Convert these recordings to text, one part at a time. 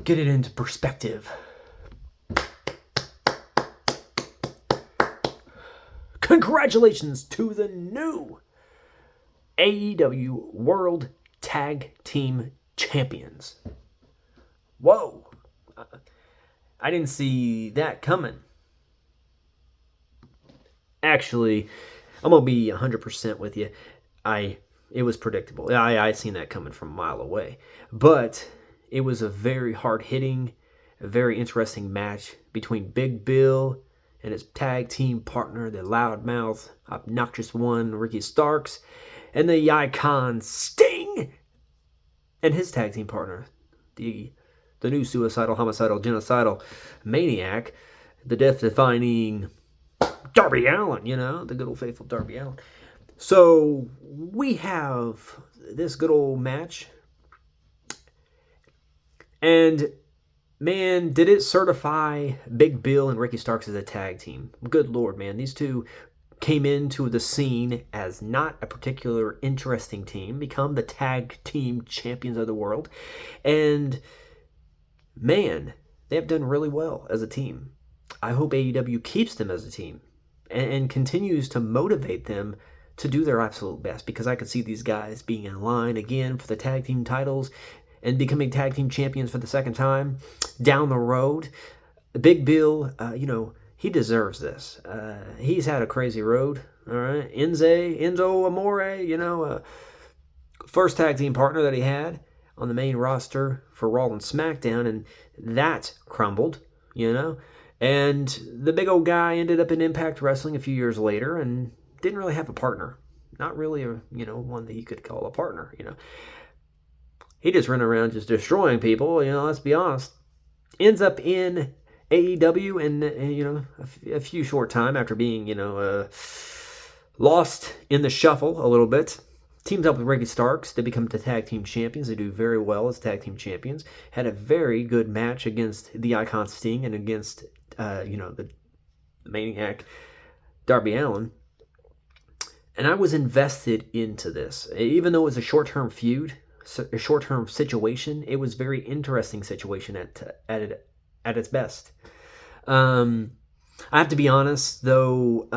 get it into perspective. Congratulations to the new AEW World Tag Team Champions. Whoa. I didn't see that coming. Actually, I'm going to be 100% with you. It was predictable. I seen that coming from a mile away. But it was a very hard-hitting, a very interesting match between Big Bill and his tag team partner, the loudmouth, obnoxious one, Ricky Starks, and the icon Sting and his tag team partner, the new suicidal, homicidal, genocidal maniac, the death-defying Darby Allin, the good old faithful Darby Allin. So we have this good old match. And man, did it certify Big Bill and Ricky Starks as a tag team. Good Lord, man. These two came into the scene as not a particular interesting team, become the tag team champions of the world. And man, they have done really well as a team. I hope AEW keeps them as a team and continues to motivate them to do their absolute best, because I could see these guys being in line again for the tag team titles and becoming tag team champions for the second time down the road. Big Bill, he deserves this. He's had a crazy road, all right? Enzo Amore, first tag team partner that he had on the main roster for Raw and SmackDown, and that crumbled, And the big old guy ended up in Impact Wrestling a few years later and didn't really have a partner. Not really one that you could call a partner, He just ran around just destroying people, let's be honest. Ends up in AEW and a few short time after being, lost in the shuffle a little bit. Teams up with Ricky Starks. They become the tag team champions. They do very well as tag team champions. Had a very good match against the Icon Sting and against, the maniac Darby Allin. And I was invested into this. Even though it was a short-term feud, a short-term situation, it was a very interesting situation at its best. I have to be honest, though,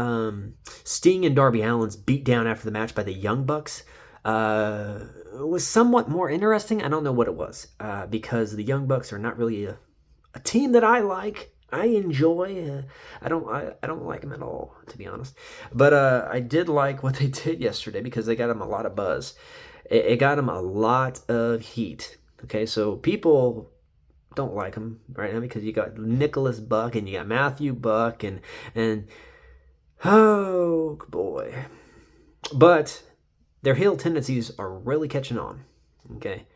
Sting and Darby Allin's beat down after the match by the Young Bucks was somewhat more interesting. I don't know what it was, because the Young Bucks are not really a team that I like. I enjoy. I don't like them at all, to be honest. But I did like what they did yesterday, because they got them a lot of buzz. It got them a lot of heat. Okay, so people don't like them right now because you got Nicholas Buck and you got Matthew Buck and oh boy. But their heel tendencies are really catching on. Okay,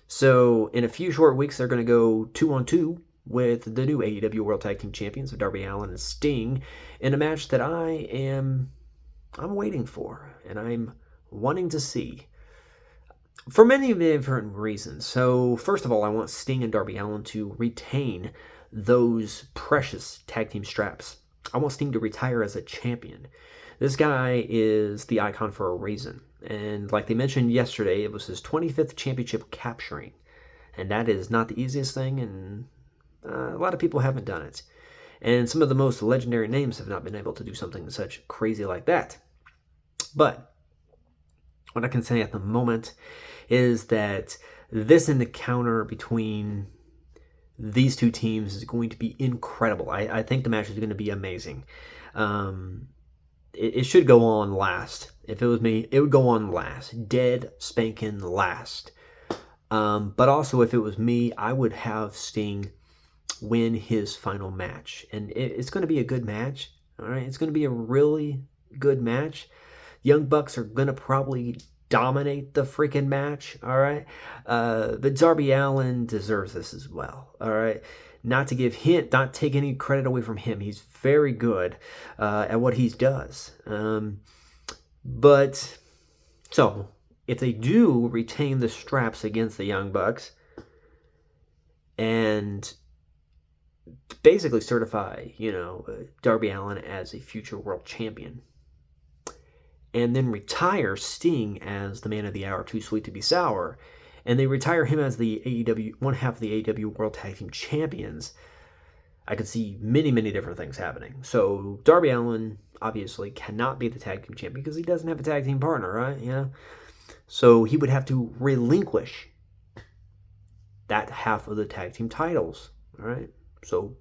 so in a few short weeks they're going to go 2-on-2 with the new AEW World Tag Team Champions of Darby Allin and Sting in a match that I'm waiting for and I'm wanting to see for many different reasons. So first of all, I want Sting and Darby Allin to retain those precious tag team straps. I want Sting to retire as a champion. This guy is the icon for a reason. And like they mentioned yesterday, it was his 25th championship capturing. And that is not the easiest thing, and a lot of people haven't done it. And some of the most legendary names have not been able to do something such crazy like that. But what I can say at the moment is that this encounter between these two teams is going to be incredible. I think the match is going to be amazing. It should go on last. If it was me, it would go on last. Dead spanking last. But also, if it was me, I would have Sting win his final match. And it's going to be a good match. All right, it's going to be a really good match. Young Bucks are going to probably dominate the freaking match, all right? But Darby Allin deserves this as well, all right? Not take any credit away from him. He's very good at what he does. But, so, if they do retain the straps against the Young Bucks and basically certify, Darby Allin as a future world champion, and then retire Sting as the man of the hour, too sweet to be sour, and they retire him as the AEW, one half of the AEW World Tag Team Champions, I could see many, many different things happening. So Darby Allin obviously cannot be the tag team champion because he doesn't have a tag team partner, right? Yeah. So he would have to relinquish that half of the tag team titles, all right? So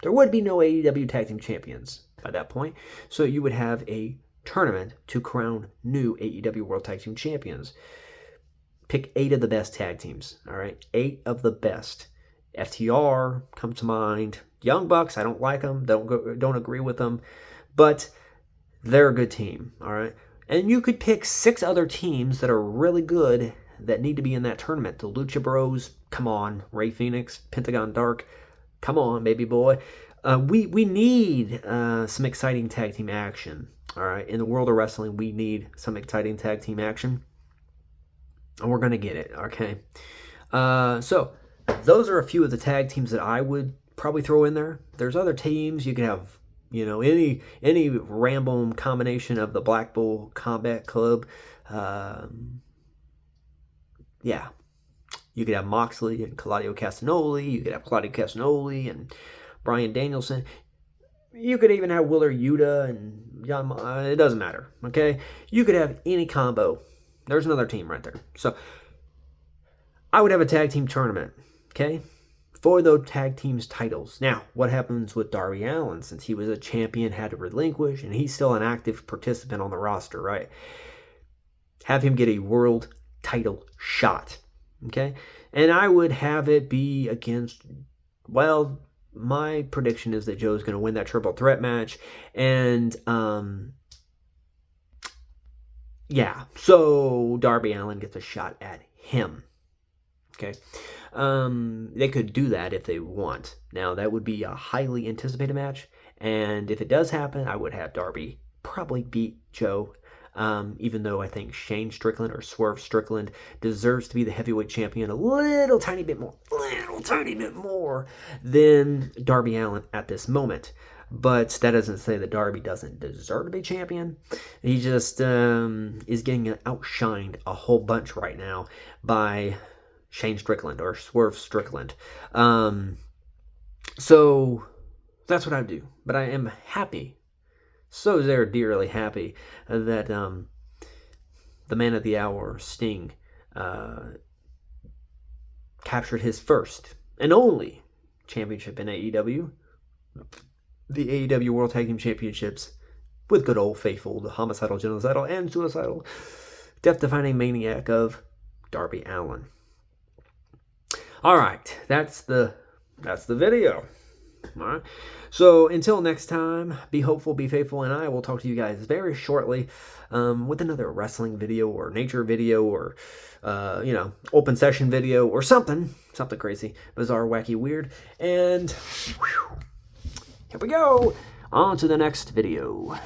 there would be no AEW tag team champions by that point. So you would have a tournament to crown new AEW World Tag Team Champions. Pick 8 of the best tag teams, all right? 8 of the best. FTR comes to mind. Young Bucks, I don't like them, don't agree with them, but they're a good team, all right? And you could pick 6 other teams that are really good that need to be in that tournament. The Lucha Bros, come on. Ray Phoenix, Pentagon Dark, come on, baby boy. We need some exciting tag team action, all right? In the world of wrestling, we need some exciting tag team action, and we're going to get it, okay? So those are a few of the tag teams that I would probably throw in there. There's other teams. You could have, you know, any random combination of the Black Bull Combat Club. Yeah. You could have Moxley and Claudio Castagnoli. You could have Claudio Castagnoli and Bryan Danielson. You could even have Willer Yuta and Jan. It doesn't matter, okay? You could have any combo. There's another team right there. So I would have a tag team tournament, okay, for those tag teams titles. Now, what happens with Darby Allin, since he was a champion, had to relinquish, and he's still an active participant on the roster, right? Have him get a world title shot, okay? And I would have it be against, well, my prediction is that Joe's going to win that triple threat match, and yeah, so Darby Allin gets a shot at him. Okay, they could do that if they want. Now, that would be a highly anticipated match, and if it does happen, I would have Darby probably beat Joe, even though I think Shane Strickland or Swerve Strickland deserves to be the heavyweight champion a little tiny bit more than Darby Allin at this moment. But that doesn't say that Darby doesn't deserve to be champion. He just is getting outshined a whole bunch right now by Shane Strickland or Swerve Strickland. So that's what I do. But I am happy, so very dearly happy, that the man of the hour, Sting, captured his first and only championship in AEW, the AEW World Tag Team Championships, with good old faithful, the homicidal, genocidal, and suicidal, death-defying maniac of Darby Allin. All right, that's the video. All right. So until next time, be hopeful, be faithful, and I will talk to you guys very shortly with another wrestling video or nature video or open session video or something crazy, bizarre, wacky, weird. And here we go on to the next video.